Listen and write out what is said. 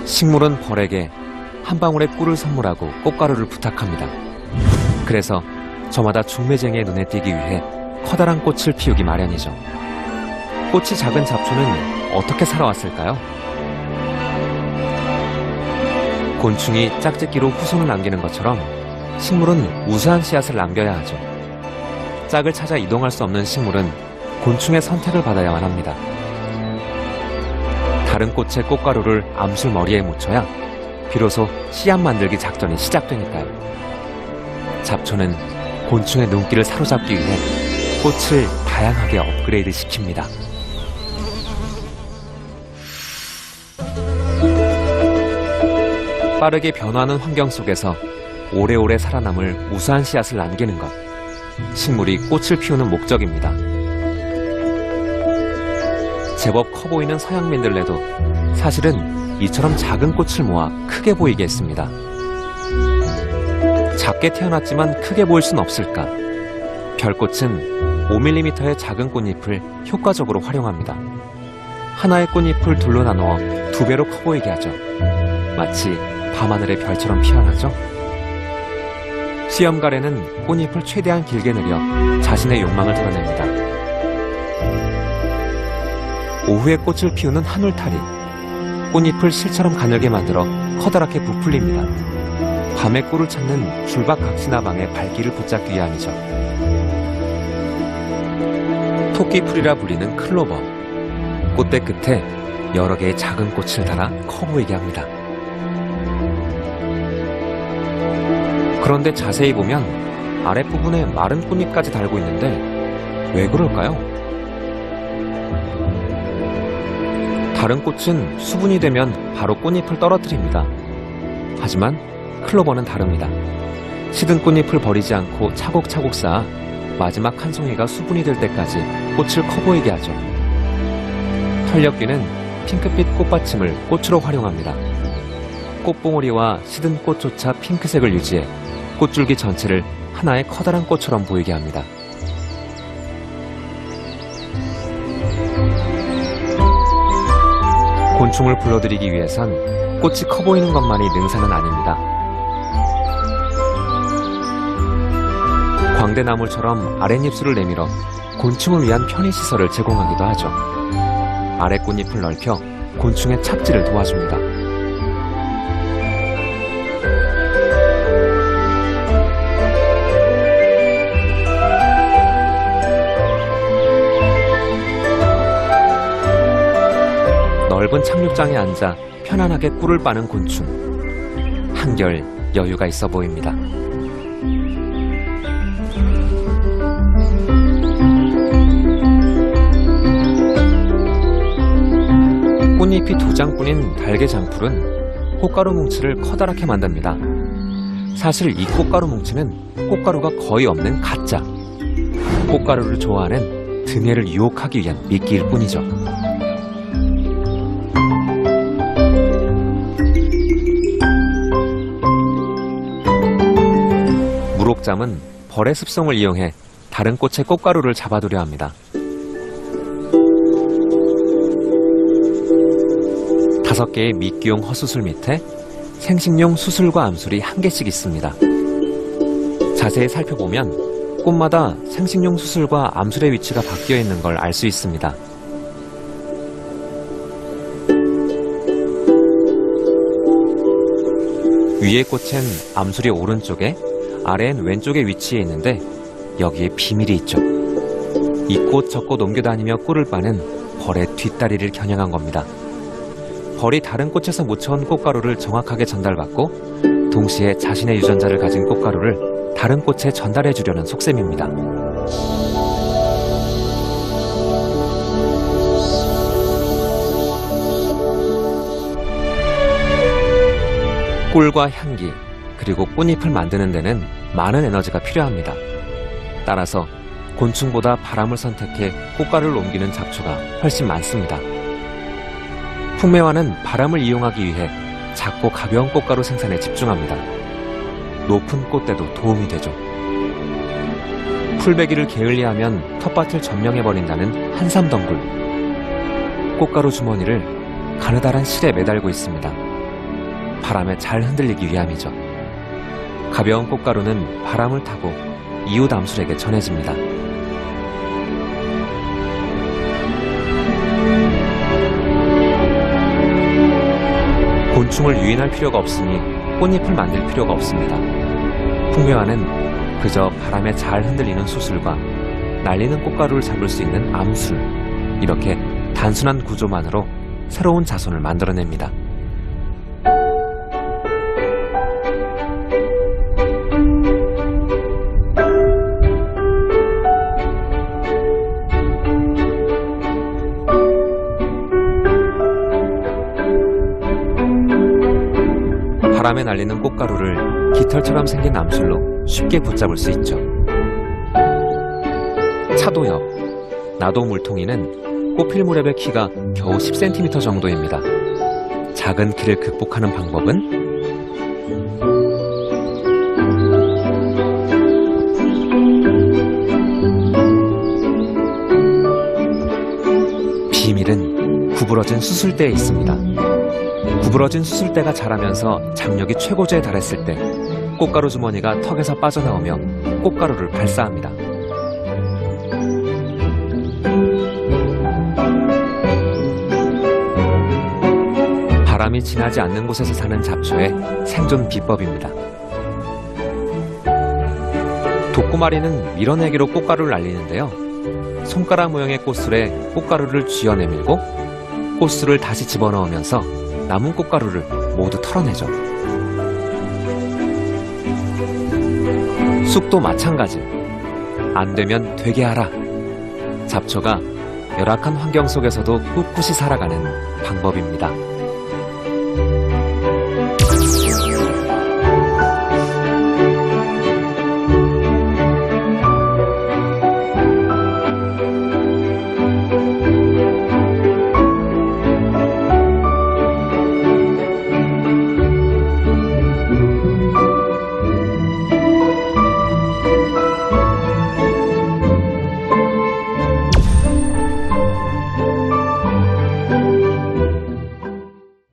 식물은 벌에게 한 방울의 꿀을 선물하고 꽃가루를 부탁합니다. 그래서 저마다 중매쟁이의 눈에 띄기 위해 커다란 꽃을 피우기 마련이죠. 꽃이 작은 잡초는 어떻게 살아왔을까요? 곤충이 짝짓기로 후손을 남기는 것처럼 식물은 우수한 씨앗을 남겨야 하죠. 짝을 찾아 이동할 수 없는 식물은 곤충의 선택을 받아야만 합니다. 다른 꽃의 꽃가루를 암술 머리에 묻혀야 비로소 씨앗 만들기 작전이 시작되니까요. 잡초는 곤충의 눈길을 사로잡기 위해 꽃을 다양하게 업그레이드 시킵니다. 빠르게 변화하는 환경 속에서 오래오래 살아남을 우수한 씨앗을 남기는 것, 식물이 꽃을 피우는 목적입니다. 제법 커 보이는 서양민들레도 사실은 이처럼 작은 꽃을 모아 크게 보이게 했습니다. 작게 태어났지만 크게 보일 순 없을까? 별꽃은 5mm의 작은 꽃잎을 효과적으로 활용합니다. 하나의 꽃잎을 둘로 나누어 2배로 커 보이게 하죠. 마치 밤하늘의 별처럼 피어나죠? 수염가래는 꽃잎을 최대한 길게 내려 자신의 욕망을 드러냅니다. 오후에 꽃을 피우는 한울타리, 꽃잎을 실처럼 가늘게 만들어 커다랗게 부풀립니다. 밤에 꿀을 찾는 줄박각시나방의 발길을 붙잡기 위함이죠. 토끼풀이라 불리는 클로버, 꽃대 끝에 여러 개의 작은 꽃을 달아 커 보이게 합니다. 그런데 자세히 보면 아랫부분에 마른 꽃잎까지 달고 있는데 왜 그럴까요? 다른 꽃은 수분이 되면 바로 꽃잎을 떨어뜨립니다. 하지만 클로버는 다릅니다. 시든 꽃잎을 버리지 않고 차곡차곡 쌓아 마지막 한 송이가 수분이 될 때까지 꽃을 커 보이게 하죠. 털녘귀는 핑크빛 꽃받침을 꽃으로 활용합니다. 꽃봉오리와 시든 꽃조차 핑크색을 유지해 꽃줄기 전체를 하나의 커다란 꽃처럼 보이게 합니다. 곤충을 불러들이기 위해선 꽃이 커 보이는 것만이 능사는 아닙니다. 광대나물처럼 아랫잎술을 내밀어 곤충을 위한 편의시설을 제공하기도 하죠. 아랫꽃잎을 넓혀 곤충의 착지를 도와줍니다. 넓은 착륙장에 앉아 편안하게 꿀을 빠는 곤충. 한결 여유가 있어 보입니다. 꽃잎이 2장뿐인 달개장풀은 꽃가루 뭉치를 커다랗게 만듭니다. 사실 이 꽃가루 뭉치는 꽃가루가 거의 없는 가짜. 꽃가루를 좋아하는 등해를 유혹하기 위한 미끼일 뿐이죠. 무록잠은 벌의 습성을 이용해 다른 꽃의 꽃가루를 잡아두려 합니다. 다섯 개의 미끼용 허수술 밑에 생식용 수술과 암술이 1개씩 있습니다. 자세히 살펴보면 꽃마다 생식용 수술과 암술의 위치가 바뀌어 있는 걸 알 수 있습니다. 위의 꽃은 암술이 오른쪽에, 아래엔 왼쪽에 위치해 있는데 여기에 비밀이 있죠. 이 꽃 저 꽃 옮겨다니며 꿀을 빠는 벌의 뒷다리를 겨냥한 겁니다. 벌이 다른 꽃에서 묻혀온 꽃가루를 정확하게 전달받고 동시에 자신의 유전자를 가진 꽃가루를 다른 꽃에 전달해 주려는 속셈입니다. 꿀과 향기, 그리고 꽃잎을 만드는 데는 많은 에너지가 필요합니다. 따라서 곤충보다 바람을 선택해 꽃가루를 옮기는 잡초가 훨씬 많습니다. 풍매화는 바람을 이용하기 위해 작고 가벼운 꽃가루 생산에 집중합니다. 높은 꽃대도 도움이 되죠. 풀베기를 게을리하면 텃밭을 점령해버린다는 한삼덩굴. 꽃가루 주머니를 가느다란 실에 매달고 있습니다. 바람에 잘 흔들리기 위함이죠. 가벼운 꽃가루는 바람을 타고 이웃 암술에게 전해집니다. 곤충을 유인할 필요가 없으니 꽃잎을 만들 필요가 없습니다. 풍묘화는 그저 바람에 잘 흔들리는 수술과 날리는 꽃가루를 잡을 수 있는 암술, 이렇게 단순한 구조만으로 새로운 자손을 만들어냅니다. 바람에 날리는 꽃가루를 깃털처럼 생긴 암술로 쉽게 붙잡을 수 있죠. 차도엽, 나도물통이는 꽃필 무렵의 키가 겨우 10cm 정도입니다. 작은 키를 극복하는 방법은 비밀은 구부러진 수술대에 있습니다. 구부러진 수술대가 자라면서 장력이 최고조에 달했을 때 꽃가루 주머니가 턱에서 빠져나오며 꽃가루를 발사합니다. 바람이 지나지 않는 곳에서 사는 잡초의 생존 비법입니다. 독고마리는 밀어내기로 꽃가루를 날리는데요. 손가락 모양의 꽃술에 꽃가루를 쥐어내밀고 꽃술을 다시 집어넣으면서 남은 꽃가루를 모두 털어내죠. 쑥도 마찬가지. 안 되면 되게 하라. 잡초가 열악한 환경 속에서도 꿋꿋이 살아가는 방법입니다.